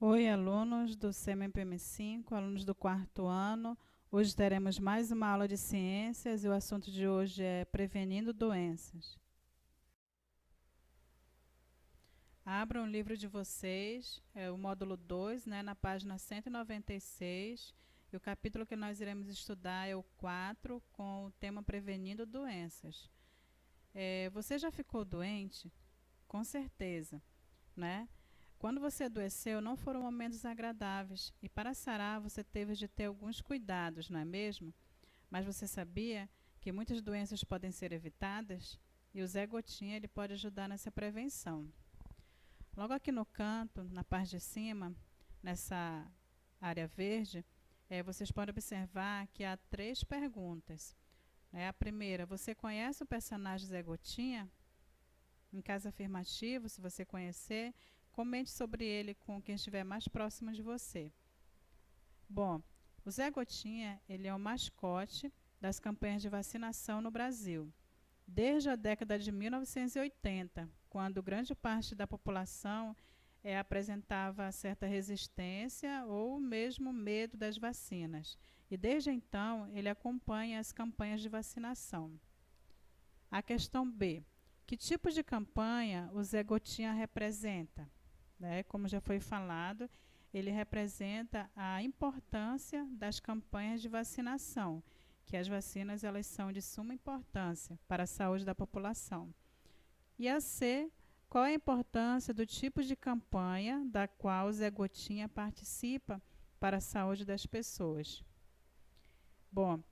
Oi, alunos do SEMEPM5, alunos do quarto ano. Hoje teremos mais uma aula de ciências e o assunto de hoje é prevenindo doenças. Abram o livro de vocês, é o módulo 2, na página 196. E o capítulo que nós iremos estudar é o 4, com o tema prevenindo doenças. Você já ficou doente? Com certeza, né? Quando você adoeceu, não foram momentos agradáveis e para sarar você teve de ter alguns cuidados, não é mesmo? Mas você sabia que muitas doenças podem ser evitadas? E o Zé Gotinha ele pode ajudar nessa prevenção. Logo aqui no canto, na parte de cima, nessa área verde, vocês podem observar que há 3 perguntas. A primeira, você conhece o personagem Zé Gotinha? Em caso afirmativo, se você conhecer, comente sobre ele com quem estiver mais próximo de você. Bom, o Zé Gotinha ele é o mascote das campanhas de vacinação no Brasil, desde a década de 1980, quando grande parte da população apresentava certa resistência ou mesmo medo das vacinas. E desde então, ele acompanha as campanhas de vacinação. A questão B. Que tipo de campanha o Zé Gotinha representa? Como já foi falado, ele representa a importância das campanhas de vacinação, que as vacinas elas são de suma importância para a saúde da população. E a C, qual é a importância do tipo de campanha da qual o Zé Gotinha participa para a saúde das pessoas? Bom,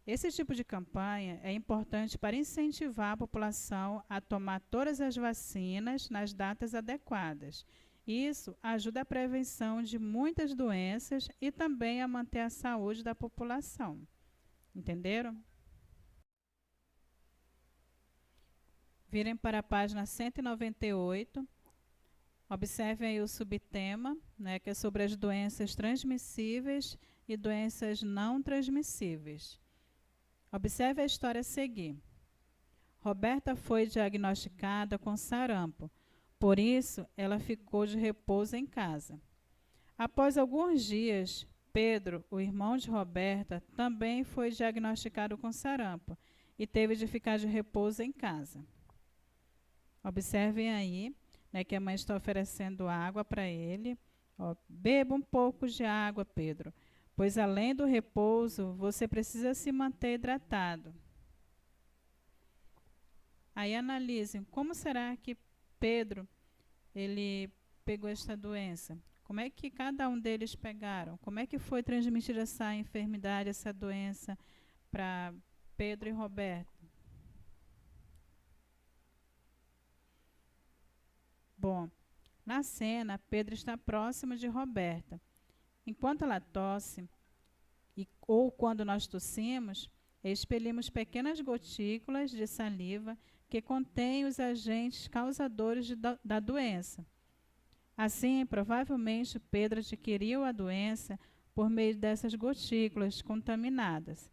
esse tipo de campanha é importante para incentivar a população a tomar todas as vacinas nas datas adequadas. Isso ajuda a prevenção de muitas doenças e também a manter a saúde da população. Entenderam? Virem para a página 198. Observem aí o subtema, que é sobre as doenças transmissíveis e doenças não transmissíveis. Observe a história a seguir. Roberta foi diagnosticada com sarampo, por isso ela ficou de repouso em casa. Após alguns dias, Pedro, o irmão de Roberta, também foi diagnosticado com sarampo e teve de ficar de repouso em casa. Observem aí, que a mãe está oferecendo água para ele. Beba um pouco de água, Pedro, pois além do repouso, você precisa se manter hidratado. Aí analisem, como será que Pedro ele pegou esta doença? Como é que cada um deles pegaram? Como é que foi transmitida essa enfermidade, essa doença para Pedro e Roberto? Bom, na cena, Pedro está próximo de Roberta. Enquanto ela tosse, ou quando nós tossimos, expelimos pequenas gotículas de saliva que contêm os agentes causadores da doença. Assim, provavelmente, Pedro adquiriu a doença por meio dessas gotículas contaminadas.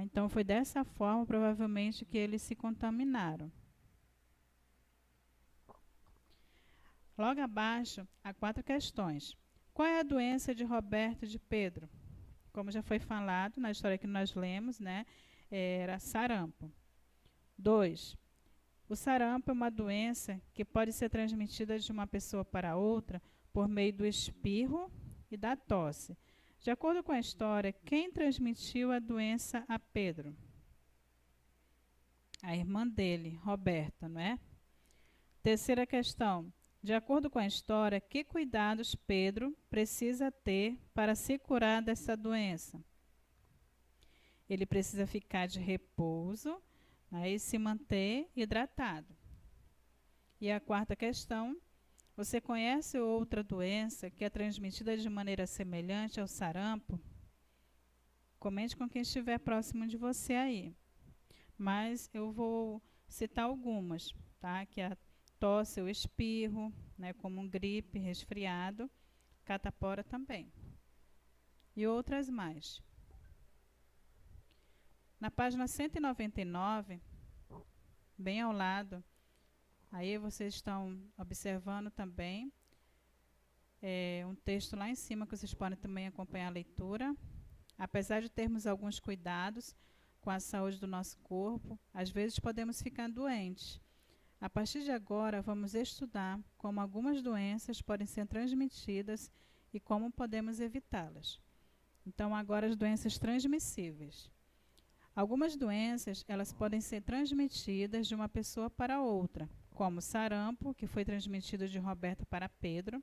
Então, foi dessa forma, provavelmente, que eles se contaminaram. Logo abaixo, há 4 questões. Qual é a doença de Roberto e de Pedro? Como já foi falado na história que nós lemos, era sarampo. 2. O sarampo é uma doença que pode ser transmitida de uma pessoa para outra por meio do espirro e da tosse. De acordo com a história, quem transmitiu a doença a Pedro? A irmã dele, Roberta, não é? Terceira questão. De acordo com a história, que cuidados Pedro precisa ter para se curar dessa doença? Ele precisa ficar de repouso, e se manter hidratado. E a quarta questão, você conhece outra doença que é transmitida de maneira semelhante ao sarampo? Comente com quem estiver próximo de você aí. Mas eu vou citar algumas, tá? Que é a tosse ou espirro, como gripe, resfriado, catapora também. E outras mais. Na página 199, bem ao lado, aí vocês estão observando também um texto lá em cima que vocês podem também acompanhar a leitura. Apesar de termos alguns cuidados com a saúde do nosso corpo, às vezes podemos ficar doentes. A partir de agora, vamos estudar como algumas doenças podem ser transmitidas e como podemos evitá-las. Então, agora as doenças transmissíveis. Algumas doenças, elas podem ser transmitidas de uma pessoa para outra, como sarampo, que foi transmitido de Roberto para Pedro,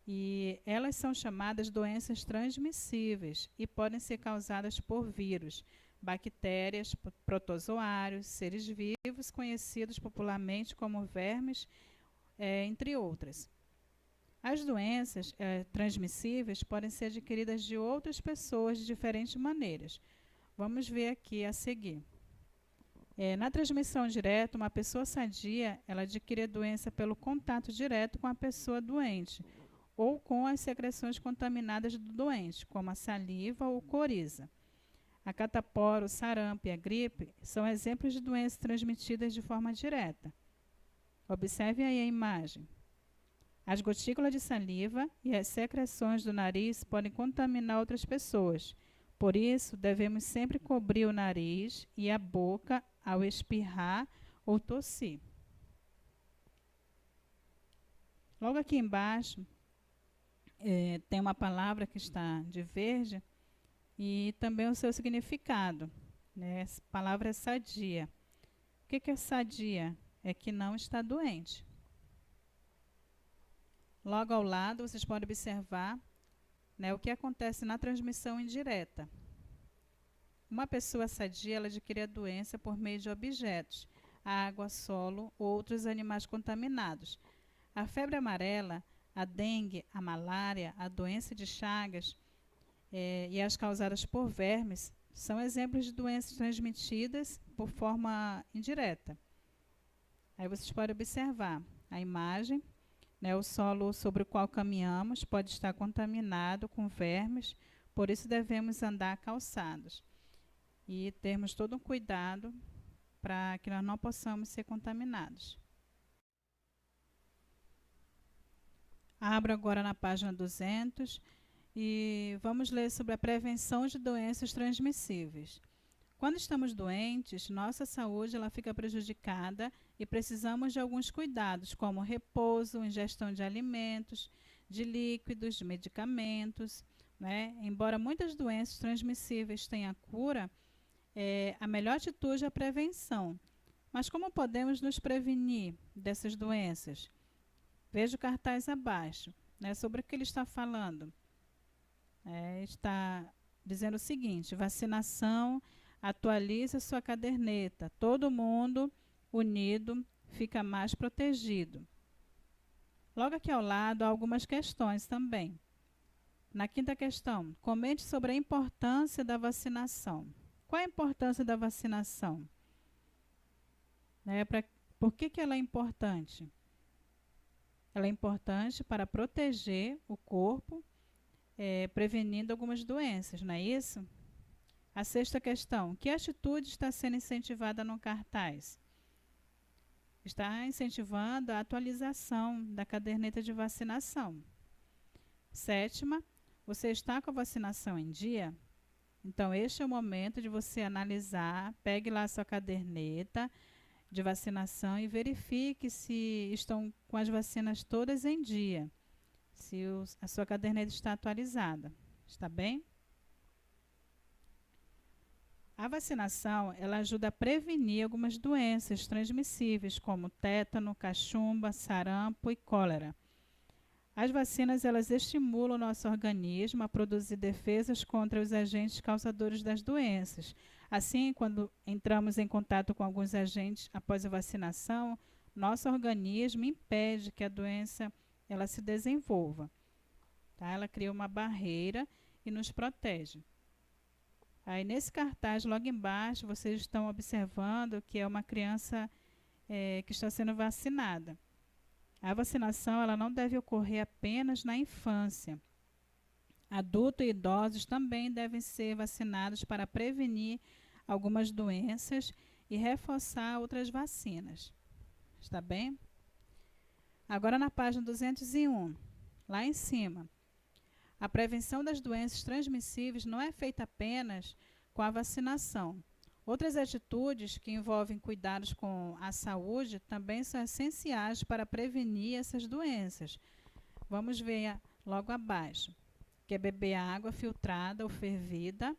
e elas são chamadas doenças transmissíveis e podem ser causadas por vírus, bactérias, protozoários, seres vivos conhecidos popularmente como vermes, entre outras. As doenças transmissíveis podem ser adquiridas de outras pessoas de diferentes maneiras. Vamos ver aqui a seguir. Na transmissão direta, uma pessoa sadia, ela adquire a doença pelo contato direto com a pessoa doente ou com as secreções contaminadas do doente, como a saliva ou coriza. A catapora, o sarampo e a gripe são exemplos de doenças transmitidas de forma direta. Observe aí a imagem. As gotículas de saliva e as secreções do nariz podem contaminar outras pessoas. Por isso, devemos sempre cobrir o nariz e a boca ao espirrar ou tossir. Logo aqui embaixo, tem uma palavra que está de verde e também o seu significado. Essa palavra é sadia. O que é sadia? É que não está doente. Logo ao lado, vocês podem observar o que acontece na transmissão indireta. Uma pessoa sadia, ela adquire a doença por meio de objetos, água, solo ou outros animais contaminados. A febre amarela, a dengue, a malária, a doença de Chagas e as causadas por vermes são exemplos de doenças transmitidas por forma indireta. Aí vocês podem observar a imagem, o solo sobre o qual caminhamos pode estar contaminado com vermes, por isso devemos andar calçados e termos todo um cuidado para que nós não possamos ser contaminados. Abro agora na página 200 e vamos ler sobre a prevenção de doenças transmissíveis. Quando estamos doentes, nossa saúde ela fica prejudicada e precisamos de alguns cuidados, como repouso, ingestão de alimentos, de líquidos, de medicamentos. Embora muitas doenças transmissíveis tenham cura, a melhor atitude é a prevenção. Mas como podemos nos prevenir dessas doenças? Veja o cartaz abaixo, sobre o que ele está falando. Está dizendo o seguinte: vacinação, atualize a sua caderneta. Todo mundo unido fica mais protegido. Logo aqui ao lado há algumas questões também. Na quinta questão, comente sobre a importância da vacinação. Qual é a importância da vacinação? Por que ela é importante? Ela é importante para proteger o corpo, prevenindo algumas doenças, não é isso? A sexta questão, que atitude está sendo incentivada no cartaz? Está incentivando a atualização da caderneta de vacinação. Sétima, você está com a vacinação em dia? Então, este é o momento de você analisar, pegue lá a sua caderneta de vacinação e verifique se estão com as vacinas todas em dia, se a sua caderneta está atualizada. Está bem? A vacinação ela ajuda a prevenir algumas doenças transmissíveis, como tétano, cachumba, sarampo e cólera. As vacinas elas estimulam o nosso organismo a produzir defesas contra os agentes causadores das doenças. Assim, quando entramos em contato com alguns agentes após a vacinação, nosso organismo impede que a doença ela se desenvolva. Ela cria uma barreira e nos protege. Aí nesse cartaz, logo embaixo, vocês estão observando que é uma criança que está sendo vacinada. A vacinação ela não deve ocorrer apenas na infância. Adultos e idosos também devem ser vacinados para prevenir algumas doenças e reforçar outras vacinas. Está bem? Agora na página 201. lá em cima. A prevenção das doenças transmissíveis não é feita apenas com a vacinação. Outras atitudes que envolvem cuidados com a saúde também são essenciais para prevenir essas doenças. Vamos ver logo abaixo, que é beber água filtrada ou fervida,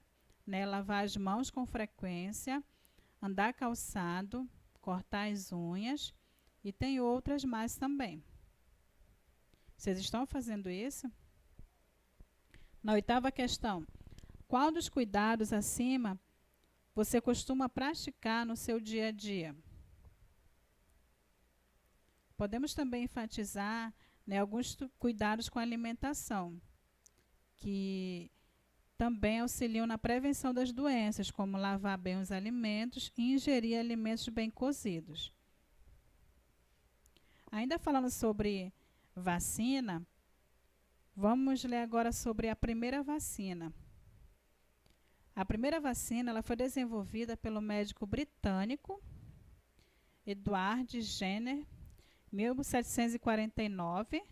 né, lavar as mãos com frequência, andar calçado, cortar as unhas e tem outras mais também. Vocês estão fazendo isso? Na 8ª questão, qual dos cuidados acima você costuma praticar no seu dia a dia? Podemos também enfatizar, né, alguns cuidados com a alimentação, que também auxiliam na prevenção das doenças, como lavar bem os alimentos e ingerir alimentos bem cozidos. Ainda falando sobre vacina, vamos ler agora sobre a primeira vacina. A primeira vacina ela foi desenvolvida pelo médico britânico Edward Jenner, 1749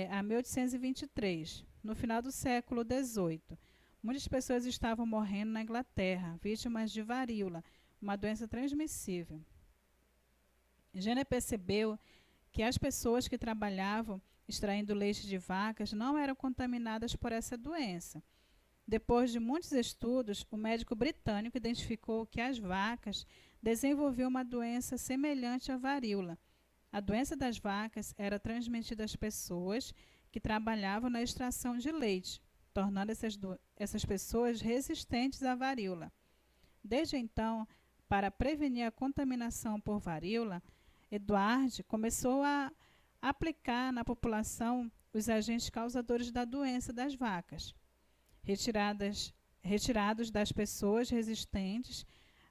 a 1823, no final do século XVIII. Muitas pessoas estavam morrendo na Inglaterra, vítimas de varíola, uma doença transmissível. Jenner percebeu que as pessoas que trabalhavam extraindo leite de vacas não eram contaminadas por essa doença. Depois de muitos estudos, o médico britânico identificou que as vacas desenvolviam uma doença semelhante à varíola. A doença das vacas era transmitida às pessoas que trabalhavam na extração de leite, tornando essas pessoas resistentes à varíola. Desde então, para prevenir a contaminação por varíola, Edward começou a aplicar na população os agentes causadores da doença das vacas, retirados das pessoas resistentes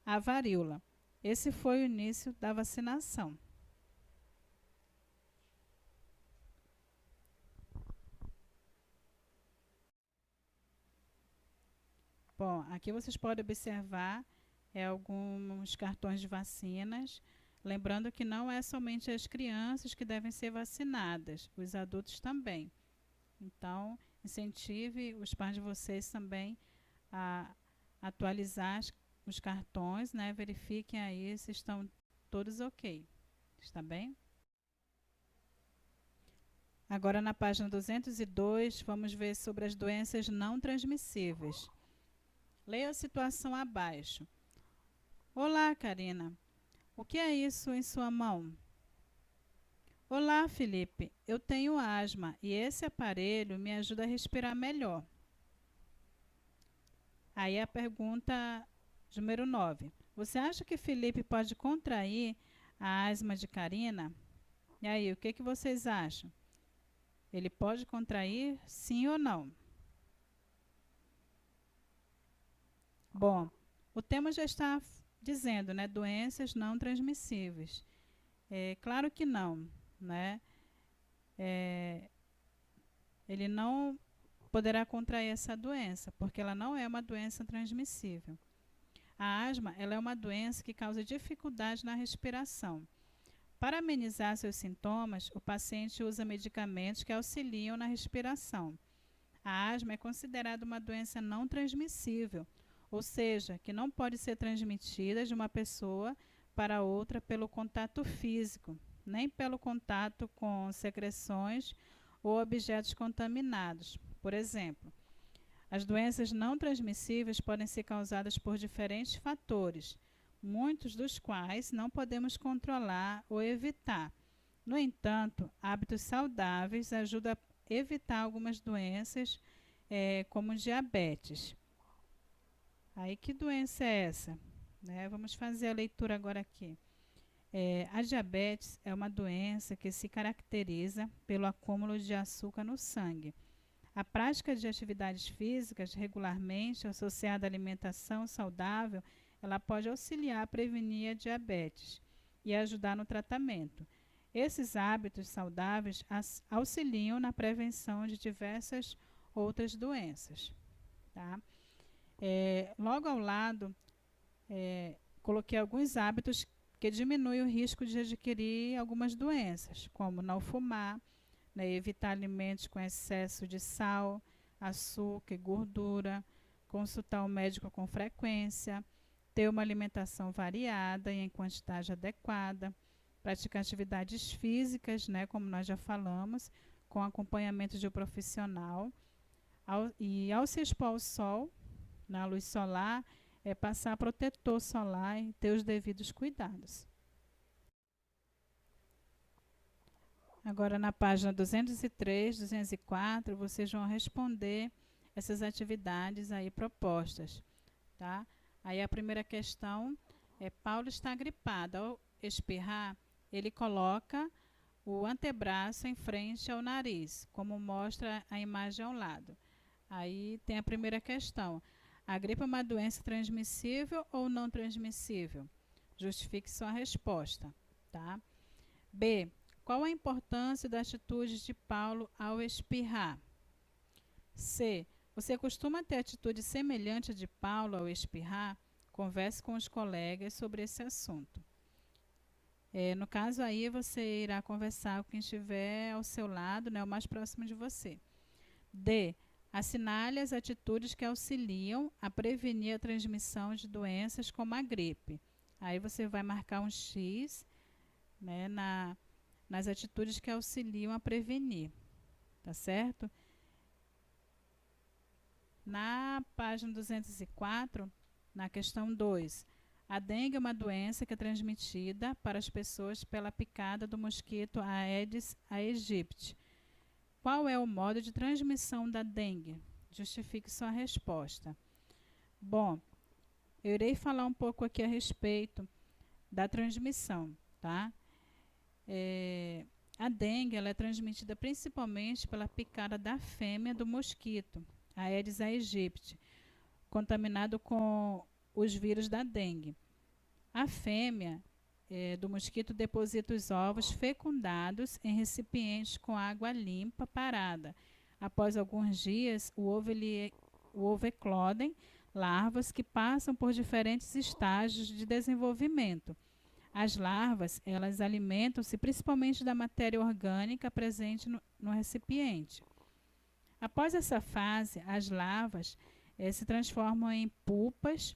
à varíola. Esse foi o início da vacinação. Bom, aqui vocês podem observar alguns cartões de vacinas, lembrando que não é somente as crianças que devem ser vacinadas, os adultos também. Então, incentive os pais de vocês também a atualizar os cartões, né? Verifiquem aí se estão todos ok. Está bem? Agora, na página 202, vamos ver sobre as doenças não transmissíveis. Leia a situação abaixo. Olá, Karina. O que é isso em sua mão? Olá, Felipe. Eu tenho asma e esse aparelho me ajuda a respirar melhor. Aí a pergunta número 9. Você acha que Felipe pode contrair a asma de Karina? E aí, o que vocês acham? Ele pode contrair, sim ou não? Bom, o tema já está dizendo, né? Doenças não transmissíveis. Claro que não, né? Ele não poderá contrair essa doença, porque ela não é uma doença transmissível. A asma ela é uma doença que causa dificuldade na respiração. Para amenizar seus sintomas, o paciente usa medicamentos que auxiliam na respiração. A asma é considerada uma doença não transmissível, ou seja, que não pode ser transmitida de uma pessoa para outra pelo contato físico, nem pelo contato com secreções ou objetos contaminados. Por exemplo, as doenças não transmissíveis podem ser causadas por diferentes fatores, muitos dos quais não podemos controlar ou evitar. No entanto, hábitos saudáveis ajudam a evitar algumas doenças, como diabetes. Aí, que doença é essa? Vamos fazer a leitura agora aqui. A diabetes é uma doença que se caracteriza pelo acúmulo de açúcar no sangue. A prática de atividades físicas regularmente associada à alimentação saudável, ela pode auxiliar a prevenir a diabetes e ajudar no tratamento. Esses hábitos saudáveis auxiliam na prevenção de diversas outras doenças. Tá? Logo ao lado, coloquei alguns hábitos que diminuem o risco de adquirir algumas doenças, como não fumar, né, evitar alimentos com excesso de sal, açúcar e gordura, consultar o médico com frequência, ter uma alimentação variada e em quantidade adequada, praticar atividades físicas, né, como nós já falamos, com acompanhamento de um profissional. Ao se expor ao sol, na luz solar, passar protetor solar e ter os devidos cuidados. Agora, na página 203, 204, vocês vão responder essas atividades aí propostas, tá? Aí a primeira questão é: Paulo está gripado. Ao espirrar, ele coloca o antebraço em frente ao nariz, como mostra a imagem ao lado. Aí tem a primeira questão: a gripe é uma doença transmissível ou não transmissível? Justifique sua resposta, tá? B. Qual a importância da atitude de Paulo ao espirrar? C. Você costuma ter atitude semelhante à de Paulo ao espirrar? Converse com os colegas sobre esse assunto. No caso aí, você irá conversar com quem estiver ao seu lado, né, o mais próximo de você. D. Assinale as atitudes que auxiliam a prevenir a transmissão de doenças como a gripe. Aí você vai marcar um X, né, nas atitudes que auxiliam a prevenir, tá certo? Na página 204, na questão 2, a dengue é uma doença que é transmitida para as pessoas pela picada do mosquito Aedes aegypti. Qual é o modo de transmissão da dengue? Justifique sua resposta. Bom, eu irei falar um pouco aqui a respeito da transmissão, tá? A dengue ela é transmitida principalmente pela picada da fêmea do mosquito, Aedes aegypti, contaminado com os vírus da dengue. A fêmea do mosquito deposita os ovos fecundados em recipientes com água limpa parada. Após alguns dias, o ovo eclodem larvas que passam por diferentes estágios de desenvolvimento. As larvas, elas alimentam-se principalmente da matéria orgânica presente no recipiente. Após essa fase, as larvas se transformam em pupas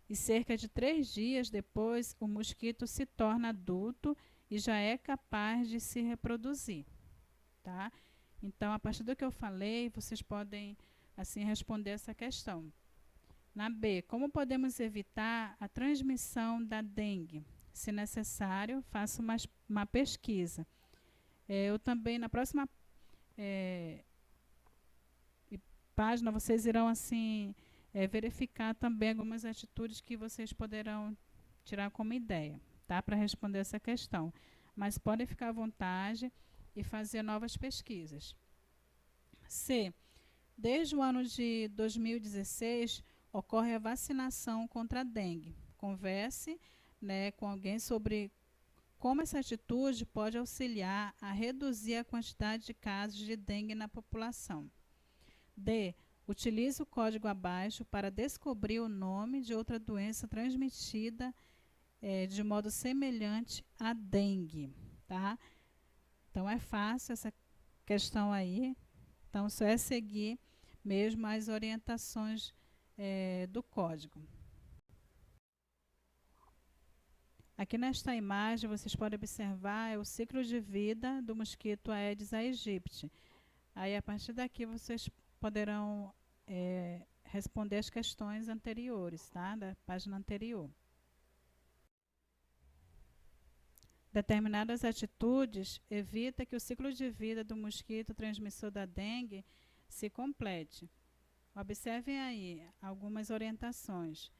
e cerca de 3 dias depois o mosquito se torna adulto e já é capaz de se reproduzir, tá? Então, a partir do que eu falei, vocês podem assim responder essa questão. Na B, como podemos evitar a transmissão da dengue? Se necessário, faça uma pesquisa. Eu também, na próxima página, vocês irão assim verificar também algumas atitudes que vocês poderão tirar como ideia, tá? Para responder essa questão. Mas podem ficar à vontade e fazer novas pesquisas. C. Desde o ano de 2016, ocorre a vacinação contra a dengue. Converse, né, com alguém sobre como essa atitude pode auxiliar a reduzir a quantidade de casos de dengue na população. D. Utilize o código abaixo para descobrir o nome de outra doença transmitida de modo semelhante à dengue, tá? Então, é fácil essa questão aí. Então, só é seguir mesmo as orientações do código. Aqui nesta imagem, vocês podem observar o ciclo de vida do mosquito Aedes aegypti. Aí, a partir daqui, vocês poderão responder as questões anteriores, tá? Da página anterior. Determinadas atitudes evita que o ciclo de vida do mosquito transmissor da dengue se complete. Observem aí algumas orientações.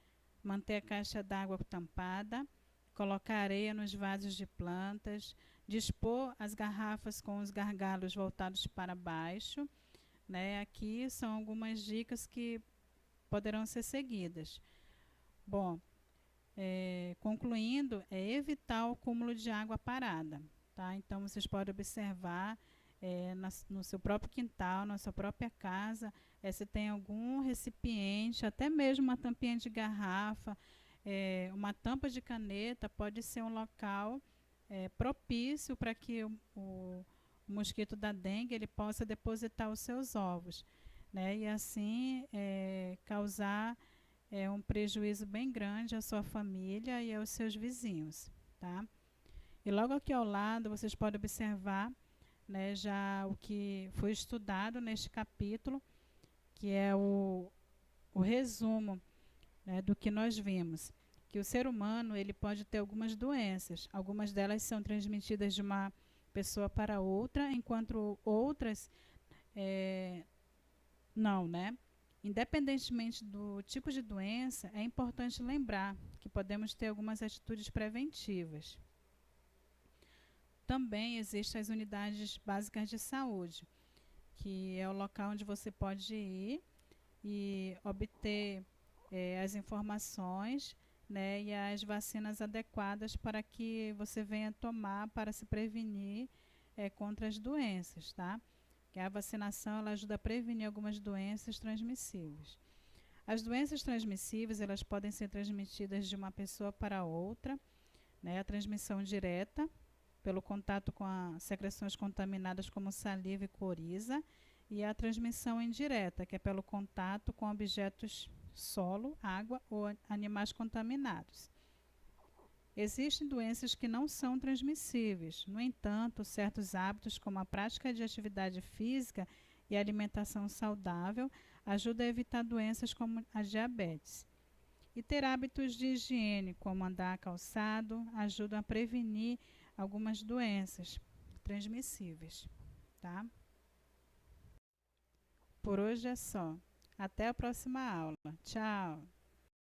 Manter a caixa d'água tampada, colocar areia nos vasos de plantas, dispor as garrafas com os gargalos voltados para baixo, né? Aqui são algumas dicas que poderão ser seguidas. Bom, concluindo, evitar o acúmulo de água parada, tá? Então, vocês podem observar no seu próprio quintal, na sua própria casa, se tem algum recipiente, até mesmo uma tampinha de garrafa, uma tampa de caneta, pode ser um local propício para que o o mosquito da dengue ele possa depositar os seus ovos, né? E assim causar um prejuízo bem grande à sua família e aos seus vizinhos, tá? E logo aqui ao lado vocês podem observar, né, já o que foi estudado neste capítulo, que é o resumo, né, do que nós vimos, que o ser humano ele pode ter algumas doenças, algumas delas são transmitidas de uma pessoa para outra, enquanto outras não, né? Independentemente do tipo de doença, é importante lembrar que podemos ter algumas atitudes preventivas. Também existem as unidades básicas de saúde, que é o local onde você pode ir e obter as informações, né, e as vacinas adequadas para que você venha tomar para se prevenir contra as doenças, tá? Que a vacinação ela ajuda a prevenir algumas doenças transmissíveis. As doenças transmissíveis elas podem ser transmitidas de uma pessoa para outra, né? A transmissão direta pelo contato com secreções contaminadas como saliva e coriza, e a transmissão indireta, que é pelo contato com objetos solo, água ou animais contaminados. Existem doenças que não são transmissíveis. No entanto, certos hábitos, como a prática de atividade física e alimentação saudável, ajudam a evitar doenças como a diabetes. E ter hábitos de higiene, como andar calçado, ajudam a prevenir algumas doenças transmissíveis, tá? Por hoje é só. Até a próxima aula. Tchau!